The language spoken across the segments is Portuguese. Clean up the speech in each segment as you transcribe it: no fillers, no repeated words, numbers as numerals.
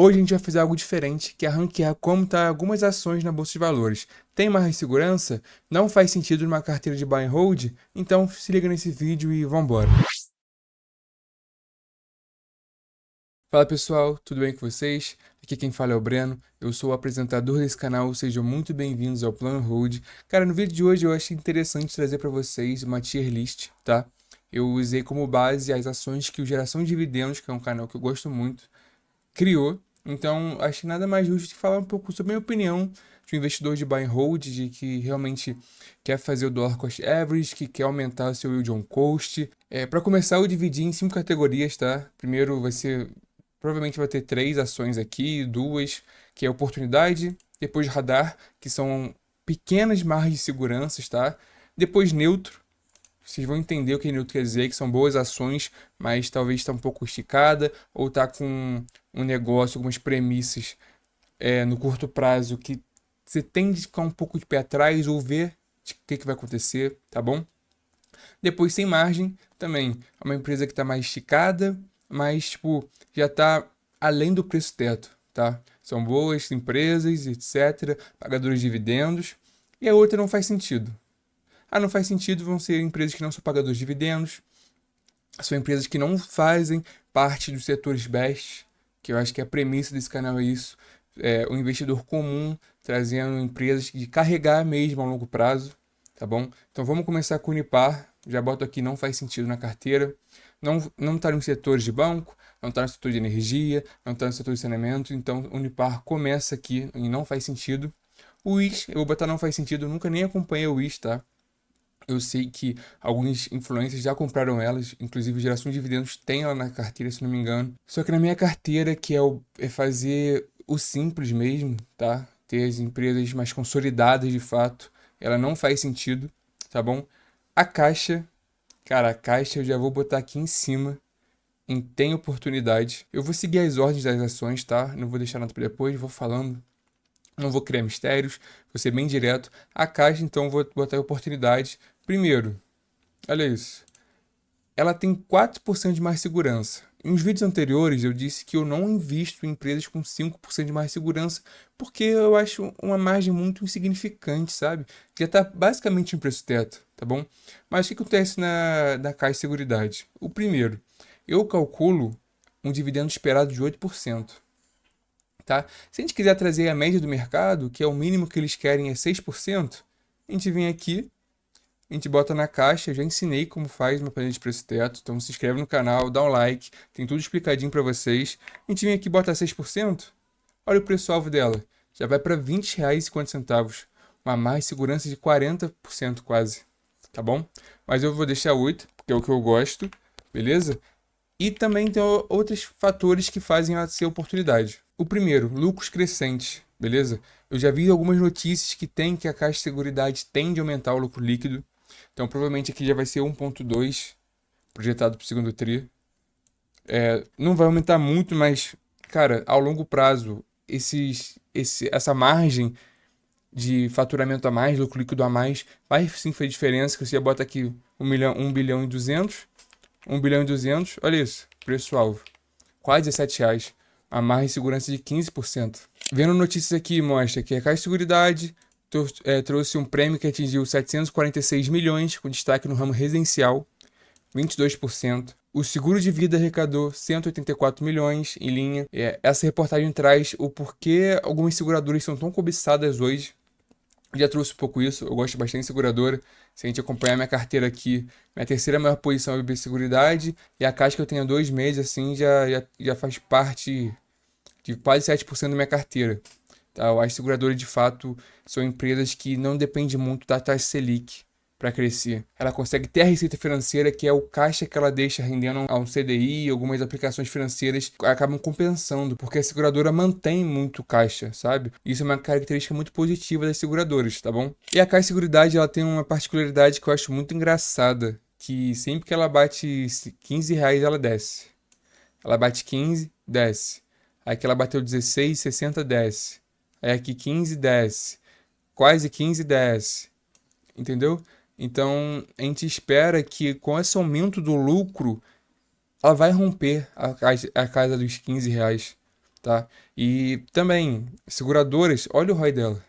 Hoje a gente vai fazer algo diferente, que é ranquear como tá algumas ações na bolsa de valores. Tem mais segurança? Não faz sentido numa carteira de buy and hold? Então se liga nesse vídeo e vambora. Fala pessoal, tudo bem com vocês? Aqui quem fala é o Breno, eu sou o apresentador desse canal, sejam muito bem-vindos ao Plano Hold. Cara, no vídeo de hoje eu achei interessante trazer para vocês uma tier list, tá? Eu usei como base as ações que o Geração de Dividendos, que é um canal que eu gosto muito, criou. Então, achei nada mais justo que falar um pouco sobre a minha opinião de um investidor de buy and hold, de que realmente quer fazer o dollar cost average, que quer aumentar o seu yield on cost. Para começar, eu dividi em 5 categorias, tá? Primeiro vai ser, provavelmente vai ter 3 ações aqui, 2, que é oportunidade, depois radar, que são pequenas margens de segurança, tá? Depois neutro. Vocês vão entender o que neutro quer dizer, que são boas ações, mas talvez está um pouco esticada, ou está com um negócio, algumas premissas no curto prazo que você tem de ficar um pouco de pé atrás ou ver o que vai acontecer, tá bom? Depois, sem margem, também é uma empresa que está mais esticada, mas tipo, já está além do preço teto, tá? São boas empresas, etc., pagadores de dividendos, e a outra não faz sentido. Não faz sentido, vão ser empresas que não são pagadores de dividendos, são empresas que não fazem parte dos setores best, que eu acho que a premissa desse canal é isso, o investidor comum trazendo empresas de carregar mesmo a longo prazo, tá bom? Então vamos começar com o Unipar, já boto aqui, não faz sentido na carteira, não está nos setores de banco, não está no setor de energia, não está no setor de saneamento, então o Unipar começa aqui e não faz sentido. O WIS, eu vou botar não faz sentido, eu nunca nem acompanhei o WIS, tá? Eu sei que alguns influencers já compraram elas, inclusive Geração de Dividendos tem ela na carteira, se não me engano. Só que na minha carteira, que é fazer o simples mesmo, tá? Ter as empresas mais consolidadas de fato, ela não faz sentido, tá bom? A Caixa, cara, a Caixa eu já vou botar aqui em cima, em tem oportunidade. Eu vou seguir as ordens das ações, tá? Não vou deixar nada para depois, vou falando. Não vou criar mistérios, vou ser bem direto. A Caixa, então, vou botar oportunidade. Primeiro, olha isso. Ela tem 4% de mais segurança. Em uns vídeos anteriores eu disse que eu não invisto em empresas com 5% de mais segurança, porque eu acho uma margem muito insignificante, sabe? Já está basicamente em preço teto, tá bom? Mas o que acontece na Caixa Seguridade? O primeiro, eu calculo um dividendo esperado de 8%. Tá? Se a gente quiser trazer a média do mercado, que é o mínimo que eles querem é 6%, a gente vem aqui, a gente bota na caixa, eu já ensinei como faz uma planilha de preço teto, então se inscreve no canal, dá um like, tem tudo explicadinho para vocês. A gente vem aqui e bota 6%, olha o preço-alvo dela, já vai para R$ 20,50, uma mais segurança de 40% quase, tá bom? Mas eu vou deixar 8, porque é o que eu gosto, beleza? E também tem outros fatores que fazem ela ser oportunidade. O primeiro, lucros crescentes, beleza? Eu já vi algumas notícias que tem que a Caixa de Seguridade tende a aumentar o lucro líquido. Então provavelmente aqui já vai ser 1,2 projetado para o segundo tri. Não vai aumentar muito, mas, cara, ao longo prazo, essa margem de faturamento a mais, lucro líquido a mais, vai sim fazer diferença. Que você bota aqui 1 bilhão e 200, 1 bilhão e 200, olha isso, preço-alvo, quase R$ 17, a margem de segurança de 15%. Vendo notícias aqui, mostra que a Caixa de Seguridade trouxe um prêmio que atingiu 746 milhões, com destaque no ramo residencial, 22%. O seguro de vida arrecadou 184 milhões em linha. Essa reportagem traz o porquê algumas seguradoras são tão cobiçadas hoje. Já trouxe um pouco isso, eu gosto bastante de seguradora. Se a gente acompanhar minha carteira aqui, minha terceira maior posição é a Seguridade, e a Caixa que eu tenho há 2 meses, assim, já faz parte de quase 7% da minha carteira. Tá? As seguradoras, de fato, são empresas que não dependem muito da taxa Selic para crescer. Ela consegue ter a receita financeira, que é o caixa que ela deixa rendendo a um CDI, algumas aplicações financeiras acabam compensando, porque a seguradora mantém muito caixa, sabe? Isso é uma característica muito positiva das seguradoras, tá bom? E a Caixa Seguridade, ela tem uma particularidade que eu acho muito engraçada, que sempre que ela bate R$ 15, ela desce. Ela bate 15, desce. Aí que ela bateu 16,60, desce. Aí aqui 15, desce. Quase 15, desce. Entendeu? Então, a gente espera que com esse aumento do lucro, ela vai romper a casa dos R$ 15. tá? E também, seguradoras, olha o ROI dela.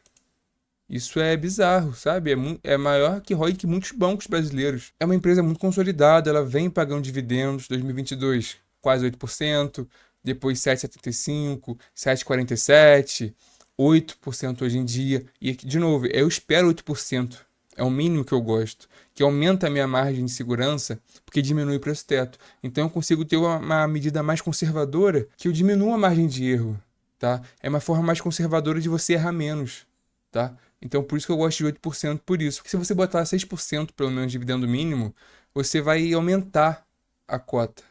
Isso é bizarro, sabe? É maior que ROI que muitos bancos brasileiros. É uma empresa muito consolidada, ela vem pagando dividendos, 2022 quase 8%, depois 7,75, 7,47, 8% hoje em dia. E aqui, de novo, eu espero 8%. É o mínimo que eu gosto, que aumenta a minha margem de segurança, porque diminui o preço teto. Então eu consigo ter uma medida mais conservadora que eu diminua a margem de erro, tá? É uma forma mais conservadora de você errar menos, tá? Então, por isso que eu gosto de 8% por isso. Porque se você botar 6% pelo menos de dividendo mínimo, você vai aumentar a cota.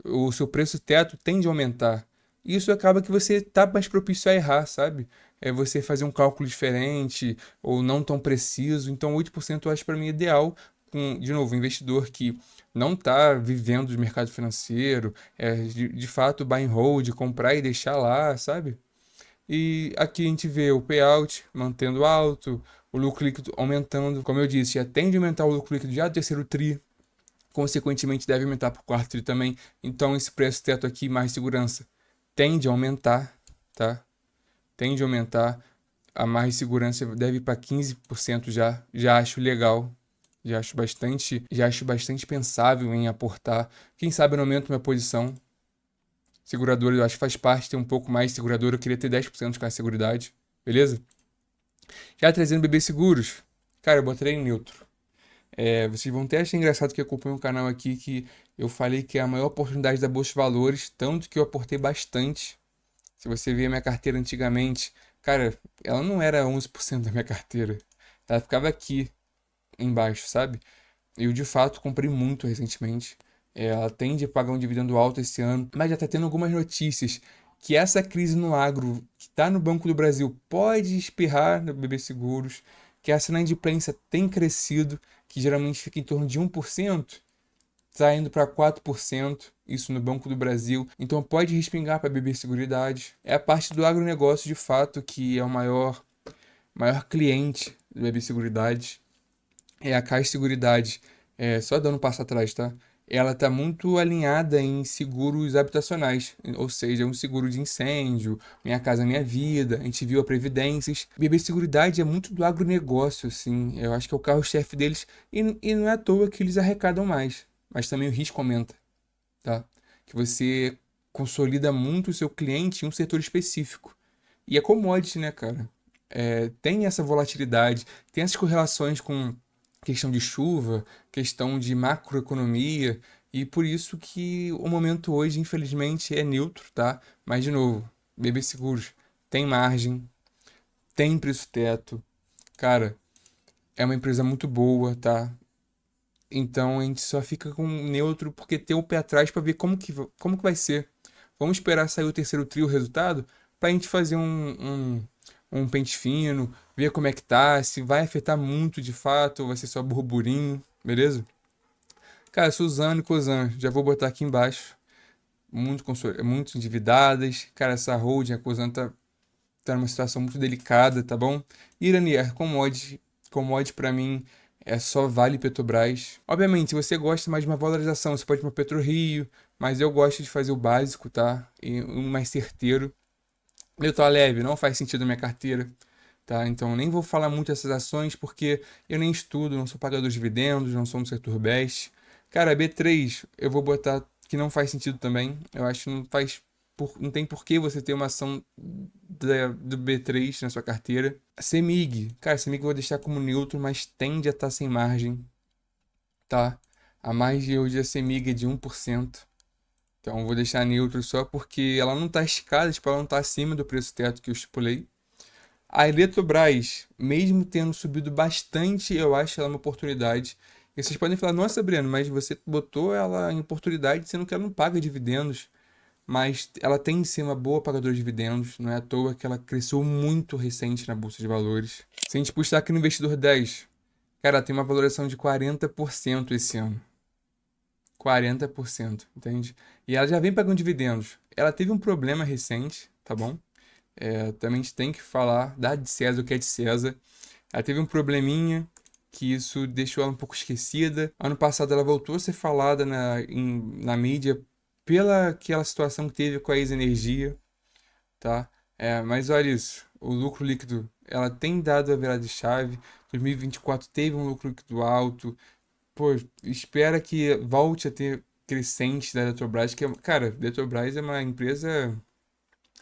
O seu preço teto tende a aumentar. Isso acaba que você tá mais propício a errar, sabe? É você fazer um cálculo diferente ou não tão preciso. Então, 8% eu acho para mim ideal. De novo, um investidor que não está vivendo do mercado financeiro, de fato, buy and hold, comprar e deixar lá, sabe? E aqui a gente vê o payout mantendo alto, o lucro líquido aumentando. Como eu disse, já tende a aumentar o lucro líquido já do terceiro TRI, consequentemente deve aumentar para o quarto TRI também. Então esse preço teto aqui, mais segurança, tende a aumentar, tá? Tende a aumentar. A mais segurança deve ir para 15% já. Já acho legal. Já acho bastante pensável em aportar. Quem sabe eu não aumento minha posição. Seguradora, eu acho que faz parte ter um pouco mais de seguradora. Eu queria ter 10% de cada seguridade. Beleza? Já trazendo bebês seguros, cara, eu botei em neutro. Vocês vão até achar engraçado que acompanham o canal aqui que eu falei que é a maior oportunidade da Bolsa de Valores, tanto que eu aportei bastante. Se você ver a minha carteira antigamente, cara, ela não era 11% da minha carteira. Ela ficava aqui embaixo, sabe? Eu de fato comprei muito recentemente. Ela tende a pagar um dividendo alto esse ano, mas já está tendo algumas notícias que essa crise no agro que está no Banco do Brasil pode espirrar no BB Seguros, que a inadimplência tem crescido, que geralmente fica em torno de 1%, está indo para 4%, isso no Banco do Brasil. Então pode respingar para BB Seguridade. É a parte do agronegócio de fato que é o maior cliente do BB Seguridade. É a Caixa Seguridade, só dando um passo atrás, tá? Ela está muito alinhada em seguros habitacionais, ou seja, um seguro de incêndio, Minha Casa Minha Vida, a gente viu a Previdências. BB Seguridade é muito do agronegócio, assim, eu acho que é o carro-chefe deles, e não é à toa que eles arrecadam mais, mas também o risco aumenta, tá? Que você consolida muito o seu cliente em um setor específico. E é commodity, né, cara? Tem essa volatilidade, tem essas correlações com questão de chuva, questão de macroeconomia, e por isso que o momento hoje, infelizmente, é neutro, tá? Mas, de novo, BB Seguros tem margem, tem preço teto, cara, é uma empresa muito boa, tá? Então a gente só fica com neutro porque tem o pé atrás para ver como que vai ser. Vamos esperar sair o terceiro trio, o resultado, pra gente fazer um pente fino, ver como é que tá, se vai afetar muito de fato, ou vai ser só burburinho, beleza? Cara, Suzano e Cosan, já vou botar aqui embaixo. Muito endividadas. Cara, essa holding, a Cosan tá numa situação muito delicada, tá bom? Iranier, commodity para mim é só Vale e Petrobras. Obviamente, se você gosta mais de uma valorização, você pode ir para PetroRio, mas eu gosto de fazer o básico, tá? E o mais certeiro. Metal leve, não faz sentido na minha carteira, tá? Então nem vou falar muito dessas ações porque eu nem estudo, não sou pagador de dividendos, não sou no setor best. Cara, B3 eu vou botar que não faz sentido também. Eu acho que não tem por que você ter uma ação do B3 na sua carteira. CEMIG, cara, CEMIG eu vou deixar como neutro, mas tende a estar sem margem, tá? A margem hoje da CEMIG é de 1%. Então eu vou deixar neutro só porque ela não está esticada, tipo, ela não está acima do preço teto que eu estipulei. A Eletrobras, mesmo tendo subido bastante, eu acho ela uma oportunidade. E vocês podem falar, nossa, Breno, mas você botou ela em oportunidade sendo que ela não paga dividendos. Mas ela tem de ser uma boa pagadora de dividendos, não é à toa que ela cresceu muito recente na Bolsa de Valores. Se a gente puxar aqui no Investidor 10, cara, ela tem uma valoração de 40% esse ano. 40%, entende? E ela já vem pagando dividendos. Ela teve um problema recente, tá bom? Também a gente tem que falar, dar de César o que é de César. Ela teve um probleminha que isso deixou ela um pouco esquecida. Ano passado ela voltou a ser falada na mídia pela aquela situação que teve com a ex-energia. tá? Mas olha isso, o lucro líquido, ela tem dado a virada de chave. 2024 teve um lucro líquido alto. Pô, espera que volte a ter crescente da Eletrobras, que, cara, a Eletrobras é uma empresa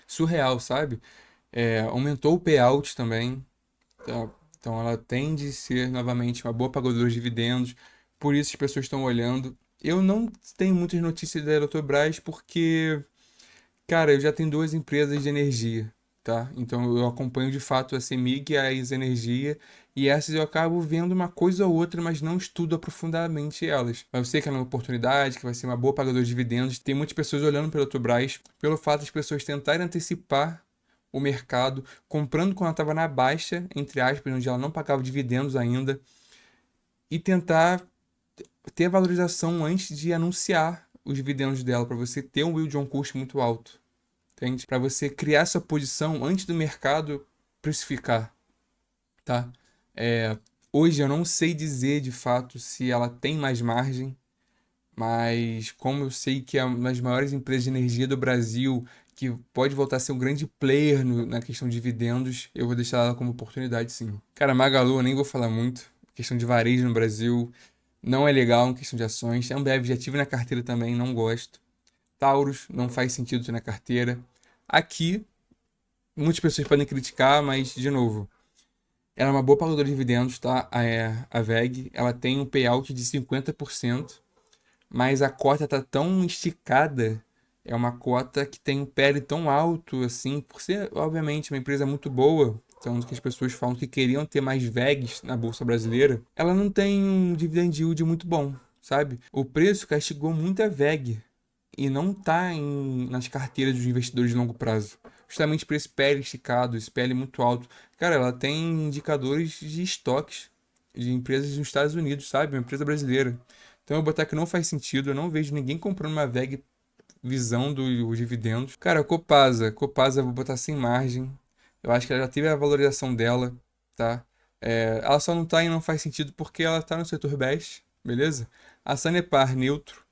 surreal, sabe? Aumentou o payout também, tá? Então ela tende a ser novamente uma boa pagadora de dividendos, por isso as pessoas estão olhando. Eu não tenho muitas notícias da Eletrobras porque, cara, eu já tenho duas empresas de energia, tá? Então eu acompanho de fato a CEMIG e a Is Energia, e essas eu acabo vendo uma coisa ou outra, mas não estudo aprofundadamente elas. Mas eu sei que é uma oportunidade, que vai ser uma boa pagadora de dividendos. Tem muitas pessoas olhando pela Eletrobras pelo fato das pessoas tentarem antecipar o mercado, comprando quando ela estava na baixa, entre aspas, onde ela não pagava dividendos ainda, e tentar ter a valorização antes de anunciar os dividendos dela, para você ter um yield on cost muito alto, entende? Para você criar essa posição antes do mercado precificar, tá? É, Hoje eu não sei dizer de fato se ela tem mais margem, mas como eu sei que é uma das maiores empresas de energia do Brasil, que pode voltar a ser um grande player na questão de dividendos, eu vou deixar ela como oportunidade, sim. Cara, Magalu, eu nem vou falar muito. Questão de varejo no Brasil não é legal em questão de ações. Ambev já tive na carteira também, não gosto. Taurus não faz sentido ter na carteira. Aqui, muitas pessoas podem criticar, mas, de novo, ela é uma boa pagadora de dividendos, tá? A VEG, ela tem um payout de 50%, mas a cota tá tão esticada, é uma cota que tem um PL tão alto, assim, por ser, obviamente, uma empresa muito boa, tanto que as pessoas falam que queriam ter mais VEGs na Bolsa Brasileira, ela não tem um dividend yield muito bom, sabe? O preço castigou muito a VEG e não tá nas carteiras dos investidores de longo prazo. Justamente por esse PL esticado, esse PL muito alto. Cara, ela tem indicadores de estoques de empresas nos Estados Unidos, sabe? Uma empresa brasileira. Então eu vou botar que não faz sentido, eu não vejo ninguém comprando uma VEG visando os dividendos. Cara, Copasa eu vou botar sem margem. Eu acho que ela já teve a valorização dela, tá? Ela só não tá e não faz sentido porque ela tá no setor best, beleza? A Sanepar, neutro.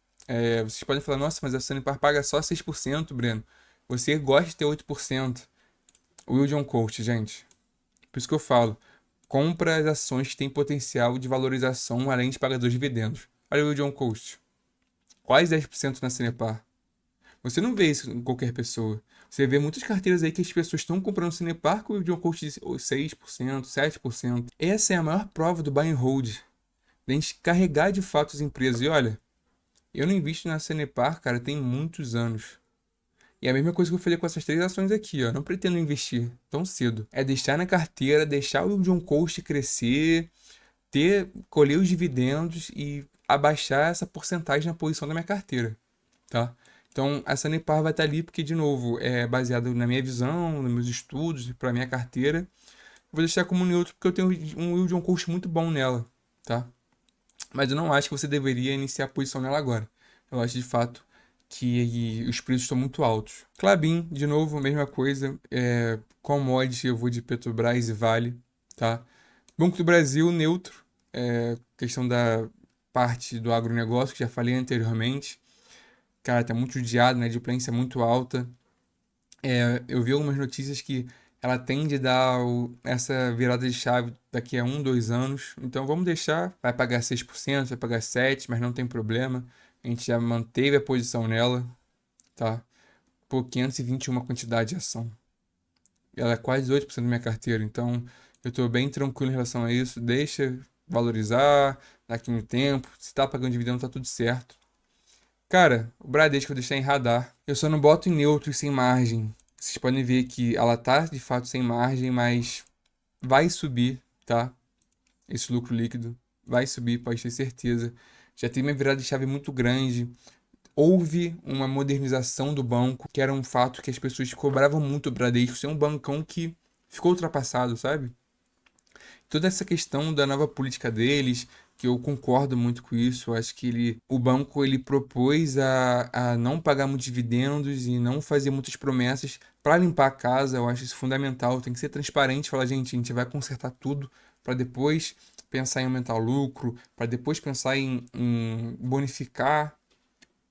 Vocês podem falar, nossa, mas a Sanepar paga só 6%, Breno. Você gosta de ter 8%. O Yield on Coast, gente. Por isso que eu falo, compra as ações que têm potencial de valorização além de pagadores de dividendos. Olha o Yield on Coast. Quase 10% na Sanepar. Você não vê isso em qualquer pessoa. Você vê muitas carteiras aí que as pessoas estão comprando Cinepar com o yield on cost de 6%, 7%. Essa é a maior prova do buy and hold. Da gente carregar de fato as empresas. E olha, eu não invisto na Cinepar, cara, tem muitos anos. E é a mesma coisa que eu falei com essas três ações aqui, ó. Não pretendo investir tão cedo. É deixar na carteira, deixar o yield on cost crescer, colher os dividendos e abaixar essa porcentagem na posição da minha carteira, tá? Então, a Sanepar vai estar ali porque, de novo, é baseado na minha visão, nos meus estudos, para minha carteira. Vou deixar como neutro porque eu tenho um yield on cost muito bom nela, tá? Mas eu não acho que você deveria iniciar a posição nela agora. Eu acho, de fato, que os preços estão muito altos. Klabin, de novo, mesma coisa. Commodity, eu vou de Petrobras e Vale, tá? Banco do Brasil, neutro. Questão da parte do agronegócio, que já falei anteriormente. Cara, tá muito judiado, né? A adimplência é muito alta. Eu vi algumas notícias que ela tende a dar essa virada de chave daqui a 2 anos. Então vamos deixar. Vai pagar 6%, vai pagar 7%, mas não tem problema. A gente já manteve a posição nela, tá? Por 521 quantidade de ação. Ela é quase 8% da minha carteira, então eu tô bem tranquilo em relação a isso. Deixa valorizar daqui a um tempo. Se tá pagando dividendo, tá tudo certo. Cara, o Bradesco eu deixei em radar. Eu só não boto em neutro e sem margem. Vocês podem ver que ela tá de fato sem margem, mas vai subir, tá? Esse lucro líquido vai subir, pode ter certeza. Já tem uma virada de chave muito grande. Houve uma modernização do banco, que era um fato que as pessoas cobravam muito o Bradesco ser um bancão que ficou ultrapassado, sabe? Toda essa questão da nova política deles, que eu concordo muito com isso, eu acho que o banco ele propôs a não pagar muitos dividendos e não fazer muitas promessas para limpar a casa, eu acho isso fundamental, tem que ser transparente, falar, gente, a gente vai consertar tudo para depois pensar em aumentar o lucro, para depois pensar em bonificar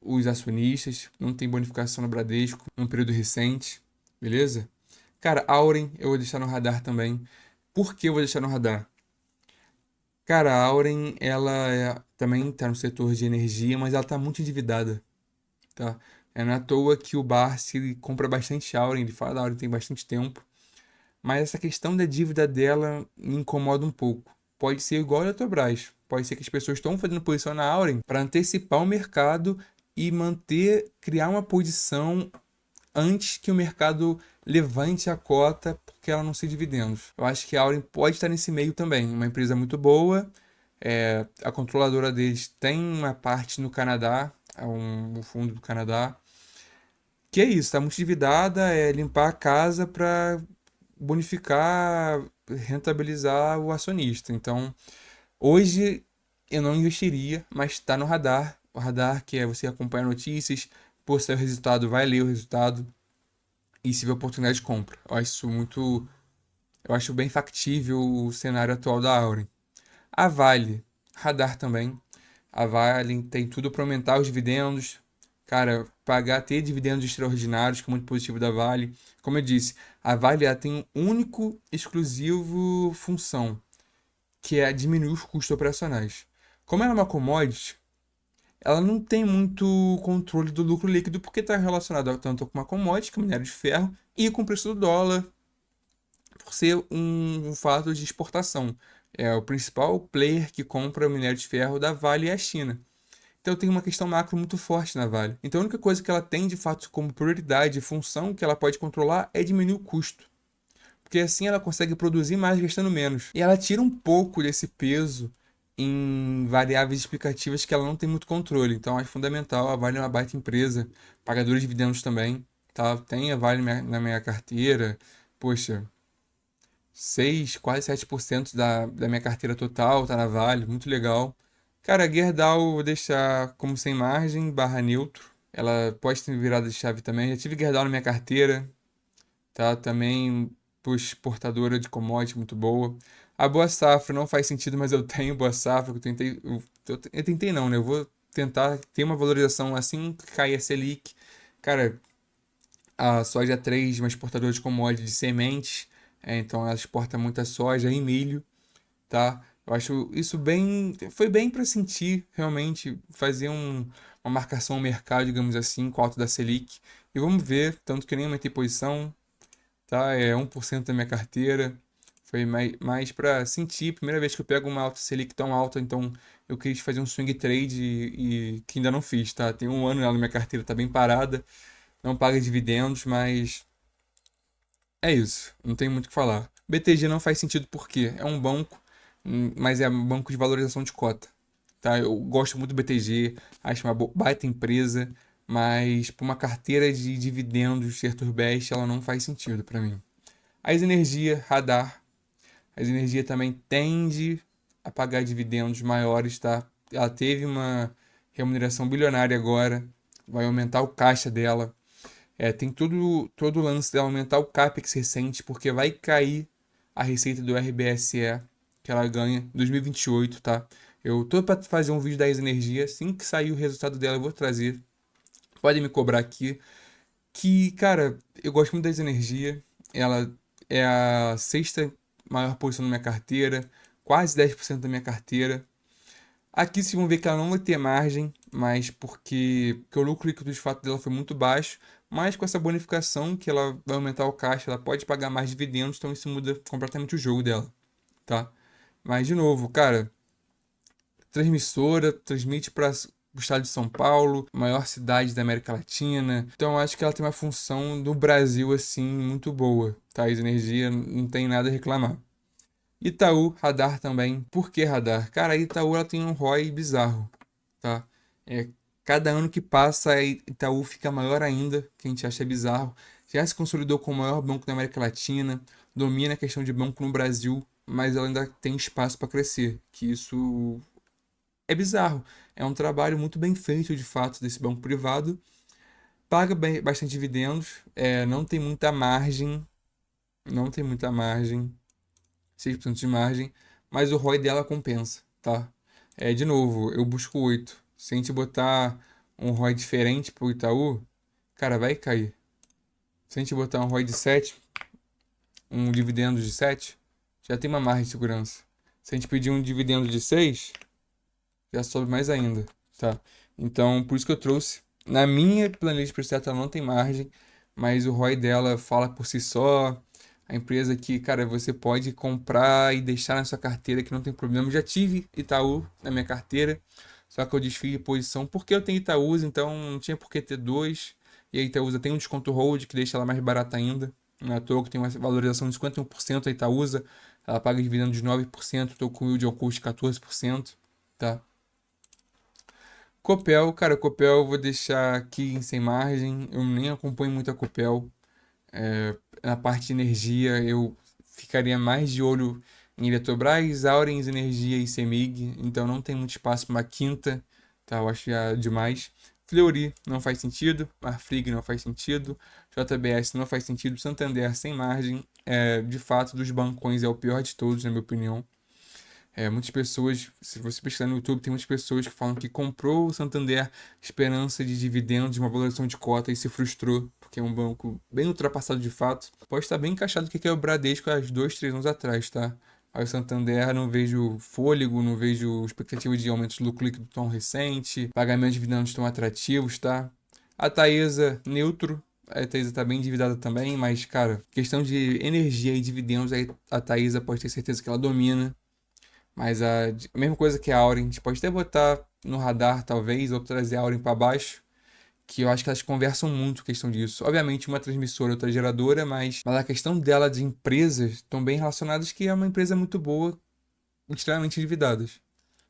os acionistas, não tem bonificação no Bradesco, num período recente. beleza? Cara, Auren eu vou deixar no radar também. Por que eu vou deixar no radar? Cara, a Auren, também tá no setor de energia, mas ela tá muito endividada, tá? É não é à toa que o Barsi compra bastante Auren, ele fala da Auren tem bastante tempo. Mas essa questão da dívida dela me incomoda um pouco. Pode ser igual a Eletrobras. Pode ser que as pessoas estão fazendo posição na Auren para antecipar o mercado e criar uma posição antes que o mercado levante a cota porque ela não se dividendos. Eu acho que a Auren pode estar nesse meio também. Uma empresa muito boa. A controladora deles tem uma parte no Canadá, um fundo do Canadá. Que é isso, está muito endividada, é limpar a casa para bonificar, rentabilizar o acionista. Então, hoje eu não investiria, mas está no radar. O radar que é você acompanhar notícias, por sair o resultado, vai ler o resultado e se vê oportunidade de compra. Eu acho bem factível o cenário atual da Auren. A Vale, radar também. A Vale tem tudo para aumentar os dividendos. Cara, ter dividendos extraordinários, que é muito positivo da Vale. Como eu disse, a Vale ela tem um único, exclusivo função, que é diminuir os custos operacionais. Como ela é uma commodity, ela não tem muito controle do lucro líquido, porque está relacionado tanto com uma commodity, que é o minério de ferro, e com o preço do dólar, por ser um fato de exportação. É o principal player que compra o minério de ferro da Vale é a China. Então tem uma questão macro muito forte na Vale. Então a única coisa que ela tem de fato como prioridade e função que ela pode controlar é diminuir o custo. Porque assim ela consegue produzir mais gastando menos. E ela tira um pouco desse peso em variáveis explicativas que ela não tem muito controle. Então acho fundamental. A Vale é uma baita empresa, pagadora de dividendos também. Tá? Tem a Vale na minha carteira. Poxa, 6 quase 7% da minha carteira total tá na Vale, muito legal. Cara, a Gerdau eu vou deixar como sem margem, barra neutro. Ela pode ter virada de chave também. Já tive Gerdau na minha carteira, tá? Também, exportadora de commodity muito boa. A Boa Safra não faz sentido, mas eu tenho Boa Safra, que eu tentei. Eu tentei não, né? Eu vou tentar ter uma valorização assim que cair a Selic. Cara, a soja 3, uma exportadora de commodity de sementes, então ela exporta muita soja e milho, tá? Eu acho isso bem, foi bem para sentir realmente fazer uma marcação ao mercado, digamos assim, com a alta da Selic. E vamos ver, tanto que nem aumentei posição, tá? É 1% da minha carteira. Foi mais para sentir, primeira vez que eu pego uma alta Selic tão alta, então eu quis fazer um swing trade e que ainda não fiz, tá? Tem um ano ela na minha carteira, tá bem parada, não paga dividendos, mas é isso, não tem muito o que falar. BTG não faz sentido porque é um banco, mas é um banco de valorização de cota. Tá? Eu gosto muito do BTG, acho uma baita empresa, mas para uma carteira de dividendos ser Turbest, ela não faz sentido para mim. As Energia, Radar, as Energia também tende a pagar dividendos maiores, tá? Ela teve uma remuneração bilionária agora, vai aumentar o caixa dela. Tem todo o lance de aumentar o CAPEX recente, porque vai cair a receita do RBSE que ela ganha em 2028, tá? Eu tô para fazer um vídeo da Energia, assim que sair o resultado dela eu vou trazer. Podem me cobrar aqui. Que, cara, eu gosto muito da Energia. Ela é a sexta maior posição da minha carteira, quase 10% da minha carteira. Aqui vocês vão ver que ela não vai ter margem, mas porque o lucro líquido de fato dela foi muito baixo, mas com essa bonificação que ela vai aumentar o caixa, ela pode pagar mais dividendos, então isso muda completamente o jogo dela, tá? Mas de novo, cara, transmissora, transmite para o estado de São Paulo, maior cidade da América Latina. Então eu acho que ela tem uma função no Brasil assim muito boa, tá? A Energia não tem nada a reclamar. Itaú, Radar também. Por que Radar? Cara, a Itaú ela tem um ROI bizarro, tá? É, cada ano que passa, a Itaú fica maior ainda, que a gente acha bizarro. Já se consolidou como o maior banco da América Latina, domina a questão de banco no Brasil, mas ela ainda tem espaço para crescer, que isso é bizarro. É um trabalho muito bem feito, de fato, desse banco privado. Paga bastante dividendos, não tem muita margem, não tem muita margem. 6% de margem, mas o ROI dela compensa, tá? De novo, eu busco 8. Se a gente botar um ROI diferente pro Itaú, cara, vai cair. Se a gente botar um ROI de 7, um dividendo de 7, já tem uma margem de segurança. Se a gente pedir um dividendo de 6, já sobe mais ainda, tá? Então, por isso que eu trouxe. Na minha planilha de preço ela não tem margem, mas o ROI dela fala por si só. A empresa que, cara, você pode comprar e deixar na sua carteira que não tem problema. Eu já tive Itaú na minha carteira, só que eu desfiz de posição porque eu tenho Itaúsa, então não tinha por que ter dois. E a Itaúsa tem um desconto hold que deixa ela mais barata ainda. Não é à toa que tem uma valorização de 51% a Itaúsa. Ela paga dividendo de 9%, estou com o yield ao custo de 14%, tá? Copel, cara, Copel eu vou deixar aqui em sem margem. Eu nem acompanho muito a Copel. Na parte de energia, eu ficaria mais de olho em Eletrobras, Auren Energia e CEMIG. Então não tem muito espaço para uma quinta, tá? Eu acho já demais. Fleury não faz sentido. Marfrig não faz sentido. JBS não faz sentido. Santander sem margem. De fato, dos bancões é o pior de todos, na minha opinião. Muitas pessoas, se você pesquisar no YouTube, tem muitas pessoas que falam que comprou o Santander esperança de dividendos, de uma valorização de cota e se frustrou, porque é um banco bem ultrapassado de fato. Pode estar bem encaixado que é o Bradesco há 2, 3 anos atrás, tá? Aí o Santander não vejo fôlego, não vejo expectativa de aumento de lucro líquido tão recente, pagamentos de dividendos tão atrativos, tá? A Taesa, neutro. A Taesa tá bem endividada também, mas, cara, questão de energia e dividendos, aí a Taesa pode ter certeza que ela domina. Mas a mesma coisa que a Auren, a gente pode até botar no radar, talvez, ou trazer a Auren para baixo, que eu acho que elas conversam muito questão disso. Obviamente, uma transmissora, outra geradora, mas a questão dela de empresas estão bem relacionadas, que é uma empresa muito boa, extremamente endividadas.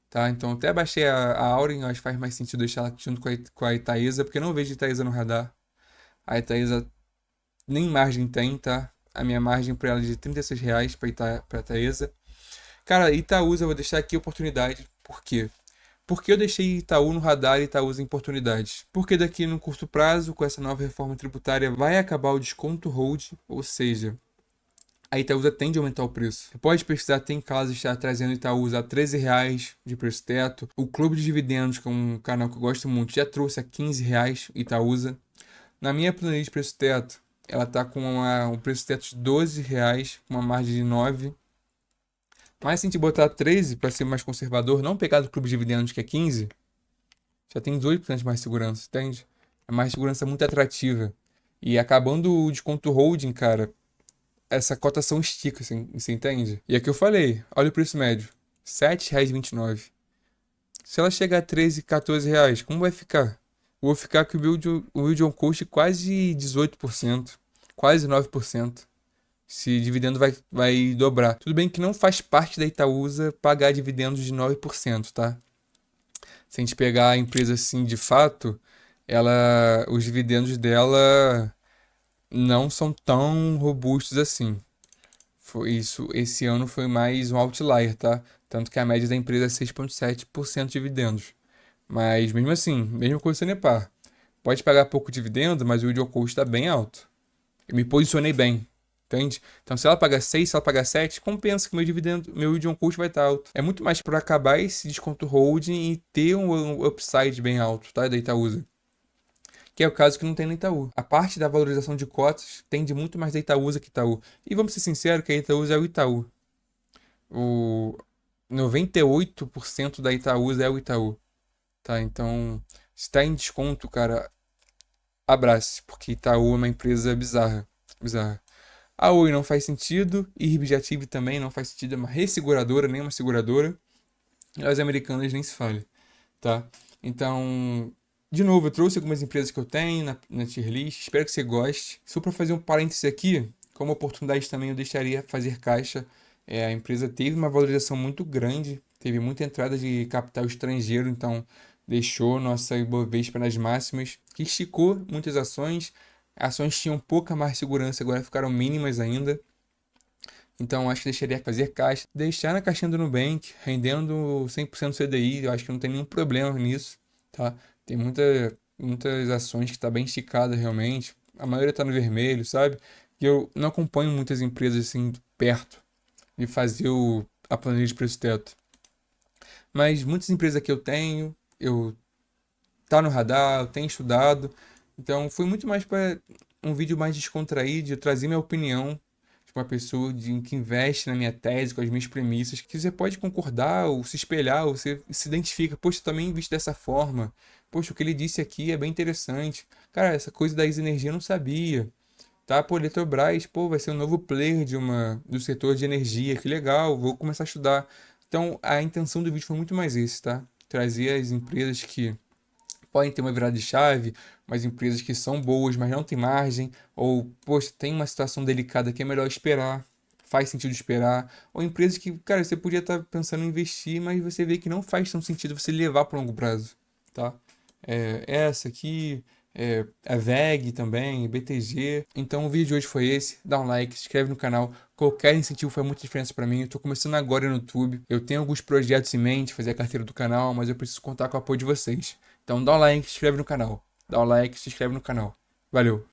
Tá? Então, até baixei a Auren, acho que faz mais sentido deixar ela junto com a Itaesa, porque eu não vejo Itaesa no radar. A Itaesa nem margem tem, tá? A minha margem para ela é de R$ 36 para Itaesa. Cara, Itaúsa, eu vou deixar aqui a oportunidade. Por quê? Porque eu deixei Itaú no radar e Itaúsa em oportunidades. Porque daqui no curto prazo, com essa nova reforma tributária, vai acabar o desconto hold, ou seja, a Itaúsa tende a aumentar o preço. Você pode pesquisar, tem casos já trazendo Itaúsa a R$ 13 de preço teto. O Clube de Dividendos, que é um canal que eu gosto muito, já trouxe a R$ 15 Itaúsa. Na minha planilha de preço teto, ela tá com um preço teto de R$ 12, com uma margem de 9. Mas se a gente botar 13 para ser mais conservador, não pegar do clube de dividendos que é 15, já tem 18% mais segurança, entende? É mais segurança muito atrativa. E acabando o desconto holding, cara, essa cotação estica, você entende? E é que eu falei, olha o preço médio, R$ 7,29. Se ela chegar a 13, R$ 14, como vai ficar? Eu vou ficar com o yield on cost quase 18%, quase 9%. Se dividendo vai dobrar. Tudo bem que não faz parte da Itaúsa pagar dividendos de 9%, tá? Se a gente pegar a empresa assim de fato, os dividendos dela não são tão robustos assim. Esse ano foi mais um outlier, tá? Tanto que a média da empresa é 6,7% de dividendos. Mas mesmo assim, mesmo com o Sanepar, pode pagar pouco dividendo, mas o yield on cost está bem alto. Eu me posicionei bem, entende? Então, se ela pagar 6, se ela pagar 7, compensa que meu dividendo, meu yield on cost vai estar alto. É muito mais para acabar esse desconto holding e ter um upside bem alto, tá? Da Itaúsa. Que é o caso que não tem na Itaú. A parte da valorização de cotas tende muito mais da Itaúsa que Itaú. E vamos ser sinceros que a Itaúsa é o Itaú. O 98% da Itaúsa é o Itaú, tá? Então, se tá em desconto, cara, abrace, porque Itaú é uma empresa bizarra, bizarra. A Oi não faz sentido, IRB também não faz sentido, é uma resseguradora, nem uma seguradora. E as americanas nem se fale, tá? Então, de novo, eu trouxe algumas empresas que eu tenho na tier list, espero que você goste. Só para fazer um parêntese aqui, como oportunidade também eu deixaria fazer caixa. A empresa teve uma valorização muito grande, teve muita entrada de capital estrangeiro, então deixou nossa Ibovespa nas máximas, que esticou muitas ações. Ações tinham pouca mais segurança, agora ficaram mínimas ainda. Então acho que deixaria fazer caixa, deixar na caixinha do Nubank, rendendo 100% CDI, eu acho que não tem nenhum problema nisso, tá? Tem muitas ações que tá bem esticada realmente, a maioria tá no vermelho, sabe? E eu não acompanho muitas empresas assim perto de fazer a planilha de preço teto. Mas muitas empresas que eu tá no radar, eu tenho estudado, então foi muito mais para um vídeo mais descontraído, eu trazer minha opinião de uma pessoa que investe na minha tese, com as minhas premissas, que você pode concordar ou se espelhar, ou você se identifica. Poxa, eu também invisto dessa forma. Poxa, o que ele disse aqui é bem interessante. Cara, essa coisa da energia eu não sabia. Tá, pô, Eletrobras, pô, vai ser um novo player do setor de energia, que legal, vou começar a estudar. Então, a intenção do vídeo foi muito mais esse, tá? Trazer as empresas que podem ter uma virada de chave, mas empresas que são boas, mas não tem margem, ou, poxa, tem uma situação delicada que é melhor esperar, faz sentido esperar, ou empresas que, cara, você podia estar pensando em investir, mas você vê que não faz tão sentido você levar para longo prazo, tá? Essa aqui, a VEG também, BTG. Então o vídeo de hoje foi esse. Dá um like, se inscreve no canal. Qualquer incentivo faz muita diferença para mim. Eu tô começando agora no YouTube. Eu tenho alguns projetos em mente, fazer a carteira do canal, mas eu preciso contar com o apoio de vocês. Então dá um like, se inscreve no canal. Dá um like, se inscreve no canal. Valeu!